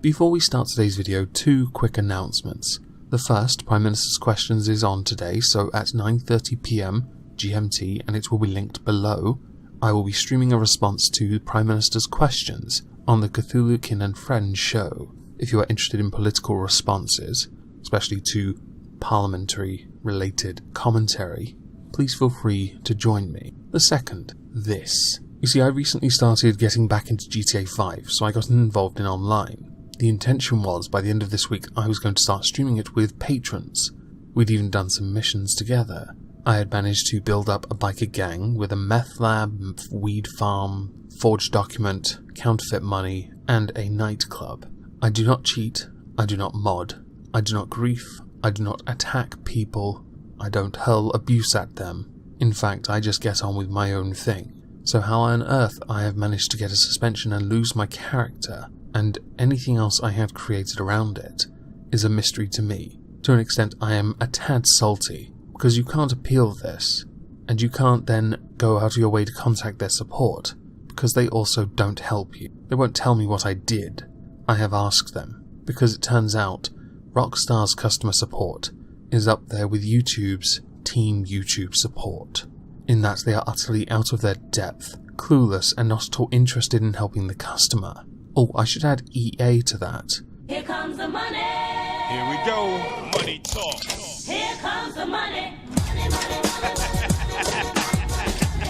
Before we start today's video, two quick announcements. The first, Prime Minister's Questions, is on today, so at 9:30 PM GMT, and it will be linked below. I will be streaming a response to Prime Minister's Questions on the Cthulhu-Kin and Friends show. If you are interested in political responses, especially to parliamentary-related commentary, please feel free to join me. The second, this. You see, I recently started getting back into GTA 5, so I got involved in online. The intention was, by the end of this week, I was going to start streaming it with patrons. We'd even done some missions together. I had managed to build up a biker gang with a meth lab, weed farm, forged document, counterfeit money, and a nightclub. I do not cheat, I do not mod, I do not grief, I do not attack people, I don't hurl abuse at them. In fact, I just get on with my own thing. So how on earth I have managed to get a suspension and lose my character, and anything else I had created around it, is a mystery to me. To an extent, I am a tad salty, because you can't appeal this, and you can't then go out of your way to contact their support, because they also don't help you. They won't tell me what I did. I have asked them, because it turns out Rockstar's customer support is up there with YouTube's Team YouTube support, in that they are utterly out of their depth, clueless, and not at all interested in helping the customer. Oh, I should add EA to that. Here comes the money. Here we go. Money talk. Here comes the money. Money, money, money,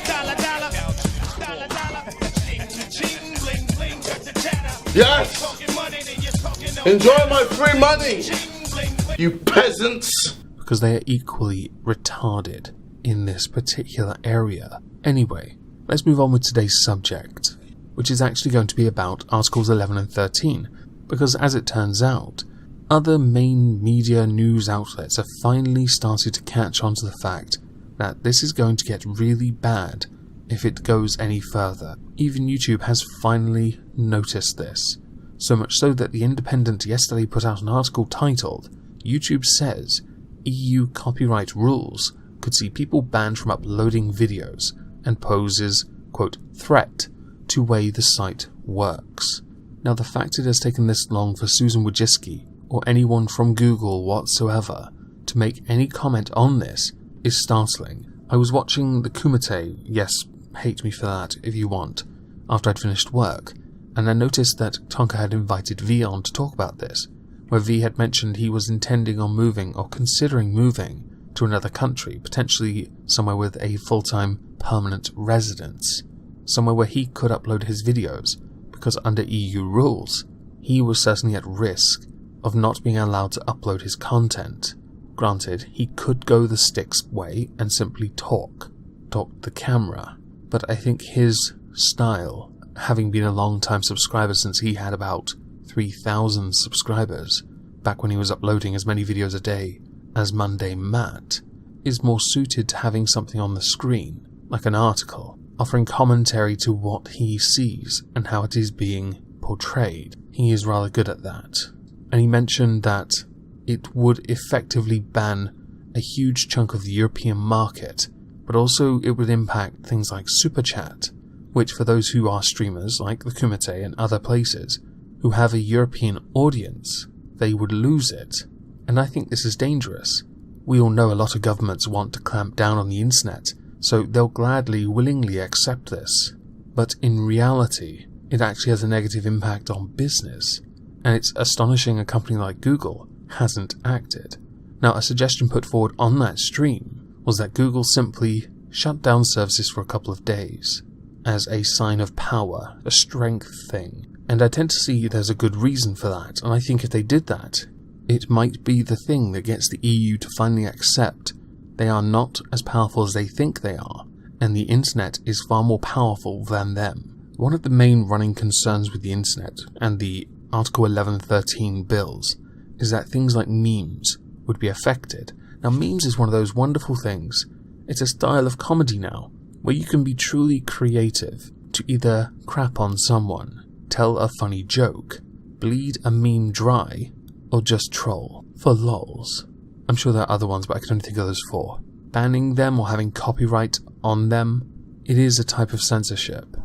Dollar, dollar. Dollar, dollar. Ching, bling, bling, the chatter. Yes! Enjoy my free money, you peasants! Because they are equally retarded in this particular area. Anyway, let's move on with today's subject, which is actually going to be about Articles 11 and 13, because as it turns out, other main media news outlets have finally started to catch on to the fact that this is going to get really bad if it goes any further. Even YouTube has finally noticed this, so much so that The Independent yesterday put out an article titled, "YouTube says EU copyright rules could see people banned from uploading videos and poses, quote, threat to way the site works." Now, the fact it has taken this long for Susan Wojcicki or anyone from Google whatsoever to make any comment on this is startling. I was watching the Kumite, yes, hate me for that if you want, after I'd finished work, and I noticed that Tonka had invited V on to talk about this, where V had mentioned he was intending on moving or considering moving to another country, potentially somewhere with a full-time permanent residence, somewhere where he could upload his videos, because under EU rules, he was certainly at risk of not being allowed to upload his content. Granted, he could go the sticks way and simply talk to the camera, but I think his style, having been a long-time subscriber since he had about 3,000 subscribers, back when he was uploading as many videos a day as Monday Matt, is more suited to having something on the screen, like an article, offering commentary to what he sees and how it is being portrayed. He is rather good at that. And he mentioned that it would effectively ban a huge chunk of the European market, but also it would impact things like Super Chat, which for those who are streamers like the Kumite and other places who have a European audience, they would lose it. And I think this is dangerous. We all know a lot of governments want to clamp down on the internet, so they'll gladly, willingly accept this. But in reality, it actually has a negative impact on business, and it's astonishing a company like Google hasn't acted. Now, a suggestion put forward on that stream was that Google simply shut down services for a couple of days, as a sign of power, a strength thing. And I tend to see there's a good reason for that, and I think if they did that, it might be the thing that gets the EU to finally accept they are not as powerful as they think they are, and the internet is far more powerful than them. One of the main running concerns with the internet and the Article 11-13 bills is that things like memes would be affected. Now, memes is one of those wonderful things. It's a style of comedy now, where you can be truly creative to either crap on someone, tell a funny joke, bleed a meme dry, or just troll, for lols. I'm sure there are other ones, but I can only think of those four. Banning them or having copyright on them, it is a type of censorship,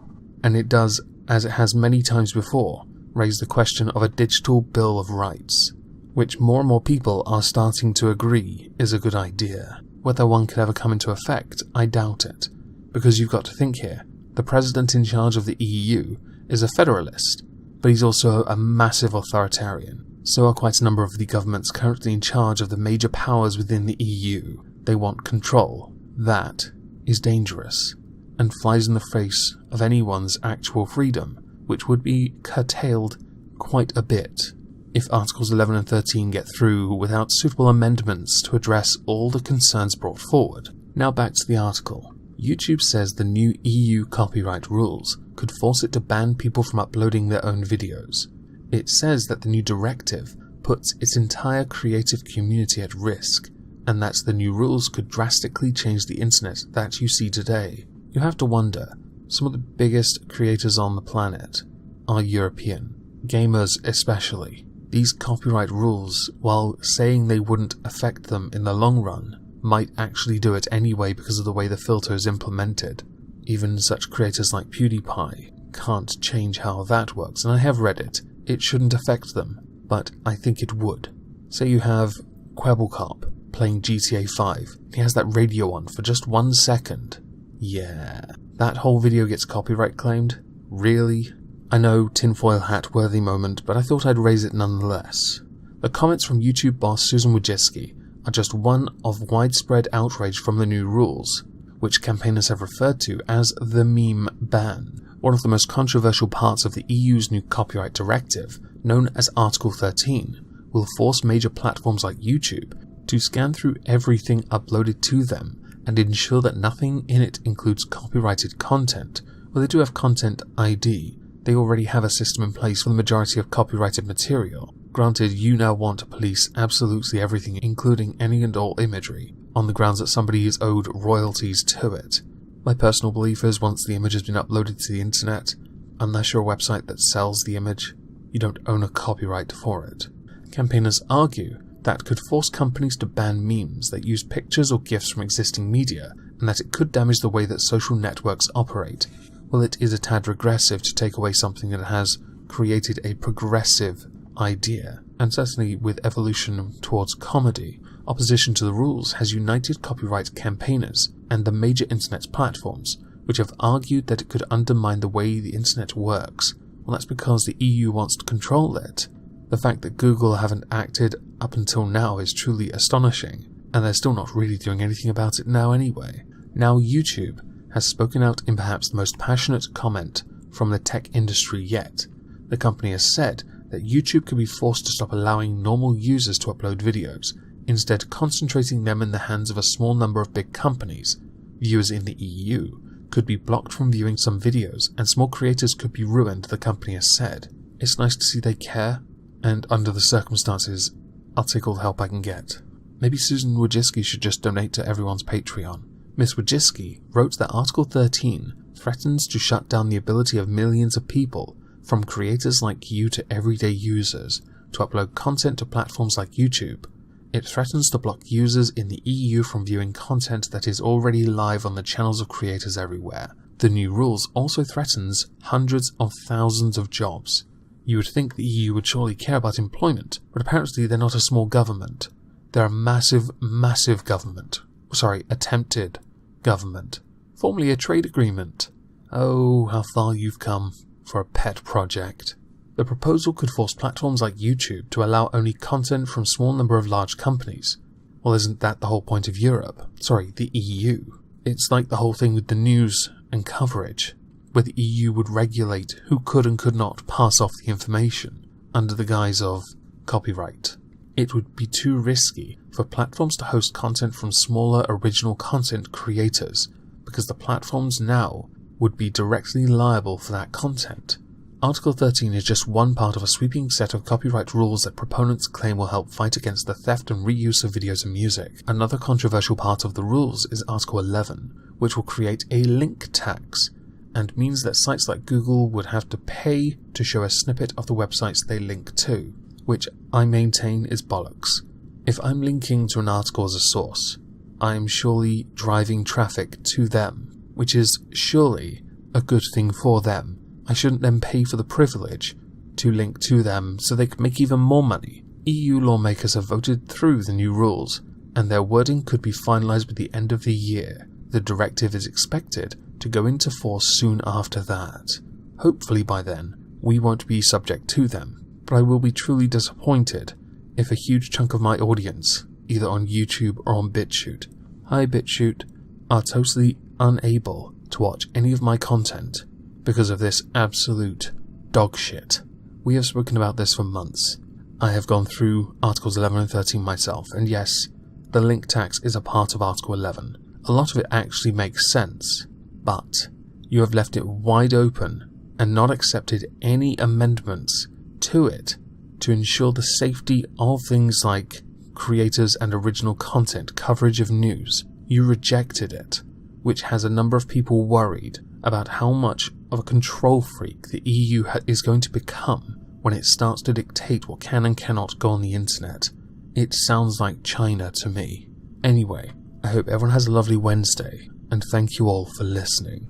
and it does, as it has many times before, raised the question of a digital Bill of Rights, which more and more people are starting to agree is a good idea. Whether one could ever come into effect, I doubt it, because you've got to think here, the president in charge of the EU is a federalist, but he's also a massive authoritarian. So are quite a number of the governments currently in charge of the major powers within the EU. They want control. That is dangerous, and flies in the face of anyone's actual freedom, which would be curtailed quite a bit if Articles 11 and 13 get through without suitable amendments to address all the concerns brought forward. Now back to the article. YouTube says the new EU copyright rules could force it to ban people from uploading their own videos. It says that the new directive puts its entire creative community at risk, and that the new rules could drastically change the internet that you see today. You have to wonder, some of the biggest creators on the planet are European, gamers especially. These copyright rules, while saying they wouldn't affect them in the long run, might actually do it anyway because of the way the filter is implemented. Even such creators like PewDiePie can't change how that works, and I have read it. It shouldn't affect them, but I think it would. Say you have Kwebbelkop playing GTA 5, he has that radio on for just 1 second. Yeah, that whole video gets copyright claimed? Really? I know, tinfoil hat worthy moment, but I thought I'd raise it nonetheless. The comments from YouTube boss Susan Wojcicki are just one of widespread outrage from the new rules, which campaigners have referred to as the meme ban. One of the most controversial parts of the EU's new copyright directive, known as Article 13, will force major platforms like YouTube to scan through everything uploaded to them and ensure that nothing in it includes copyrighted content. Well, they do have Content ID. They already have a system in place for the majority of copyrighted material. Granted, you now want to police absolutely everything, including any and all imagery, on the grounds that somebody is owed royalties to it. My personal belief is once the image has been uploaded to the internet, unless you're a website that sells the image, you don't own a copyright for it. Campaigners argue that could force companies to ban memes that use pictures or GIFs from existing media, and that it could damage the way that social networks operate. Well, it is a tad regressive to take away something that has created a progressive idea, and certainly with evolution towards comedy, opposition to the rules has united copyright campaigners and the major internet platforms, which have argued that it could undermine the way the internet works. Well, that's because the EU wants to control it. The fact that Google haven't acted up until now is truly astonishing, and they're still not really doing anything about it now anyway. Now YouTube has spoken out in perhaps the most passionate comment from the tech industry yet. The company has said that YouTube could be forced to stop allowing normal users to upload videos, instead concentrating them in the hands of a small number of big companies. Viewers in the EU could be blocked from viewing some videos, and small creators could be ruined, the company has said. It's nice to see they care, and under the circumstances, I'll take all the help I can get. Maybe Susan Wojcicki should just donate to everyone's Patreon. Miss Wojcicki wrote that Article 13 threatens to shut down the ability of millions of people, from creators like you to everyday users, to upload content to platforms like YouTube. It threatens to block users in the EU from viewing content that is already live on the channels of creators everywhere. The new rules also threatens hundreds of thousands of jobs. You would think the EU would surely care about employment, but apparently they're not a small government. They're a massive government. Sorry, attempted government. Formerly a trade agreement. Oh, how far you've come for a pet project. The proposal could force platforms like YouTube to allow only content from a small number of large companies. Well, isn't that the whole point of Europe? Sorry, the EU. It's like the whole thing with the news and coverage, where the EU would regulate who could and could not pass off the information under the guise of copyright. It would be too risky for platforms to host content from smaller original content creators, because the platforms now would be directly liable for that content. Article 13 is just one part of a sweeping set of copyright rules that proponents claim will help fight against the theft and reuse of videos and music. Another controversial part of the rules is Article 11, which will create a link tax, and means that sites like Google would have to pay to show a snippet of the websites they link to, which I maintain is bollocks. If I'm linking to an article as a source, I am surely driving traffic to them, which is surely a good thing for them. I shouldn't then pay for the privilege to link to them so they could make even more money. EU lawmakers have voted through the new rules, and their wording could be finalised by the end of the year. The directive is expected to go into force soon after that. Hopefully by then, we won't be subject to them, but I will be truly disappointed if a huge chunk of my audience, either on YouTube or on BitChute, hi BitChute, are totally unable to watch any of my content because of this absolute dog shit. We have spoken about this for months. I have gone through Articles 11 and 13 myself, and yes, the link tax is a part of Article 11. A lot of it actually makes sense, but you have left it wide open and not accepted any amendments to it to ensure the safety of things like creators and original content, coverage of news. You rejected it, which has a number of people worried about how much of a control freak the EU is going to become when it starts to dictate what can and cannot go on the internet. It sounds like China to me. Anyway, I hope everyone has a lovely Wednesday, and thank you all for listening.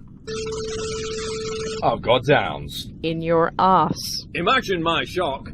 Oh, goddowns. In your arse. Imagine my shock